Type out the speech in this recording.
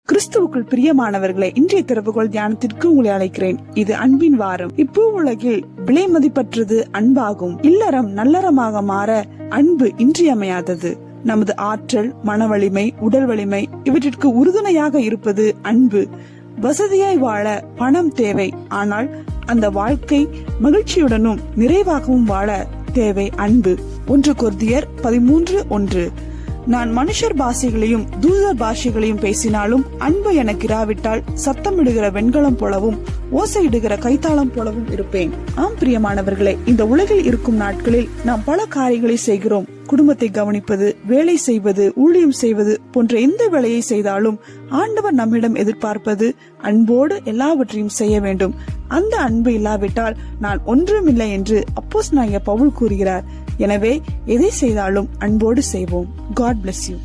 கிறிஸ்துவுக்குள் பிரியமானவர்களை, இன்றைய திறவுகோள் தியானத்திற்கு உங்களை அழைக்கிறேன். இது அன்பின் வாரம். இப்பூ உலகில் விலை மதிப்பற்றது அன்பாகும். இல்லறம் நல்லறமாக மாற அன்பு இன்றியமையாதது. நமது ஆற்றல், மன வலிமை, உடல் வலிமை இவற்றிற்கு உறுதுணையாக இருப்பது அன்பு. வசதியாய் வாழ பணம் தேவை, ஆனால் அந்த வாழ்க்கை மகிழ்ச்சியுடனும் நிறைவாகவும் வாழ தேவை அன்பு. 1 கொரிந்தியர் 13:1. நான் மனுஷர் பாஷைகளையும் தூதர் பாஷைகளையும் பேசினாலும் அன்பு எனக்கு இராவிட்டால் சத்தமிடுகிற வெண்கலம் போலவும் ஓசையிடுகிற கைத்தாளம் போலவும் இருப்பேன். ஆம் பிரியமானவர்களே, இந்த உலகில் இருக்கும் நாட்களில் நாம் பல காரியங்களை செய்கிறோம். குடும்பத்தை கவனிப்பது, வேலை செய்வது, ஊழியம் செய்வது போன்ற எந்த வேலையை செய்தாலும் ஆண்டவர் நம்மிடம் எதிர்பார்ப்பது அன்போடு எல்லாவற்றையும் செய்ய வேண்டும். அந்த அன்பு இல்லாவிட்டால் நான் ஒன்றுமில்லை என்று அப்போஸ்தலனாகிய பவுல் கூறுகிறார். எனவே எதை செய்தாலும் அன்போடு செய்வோம். God bless you.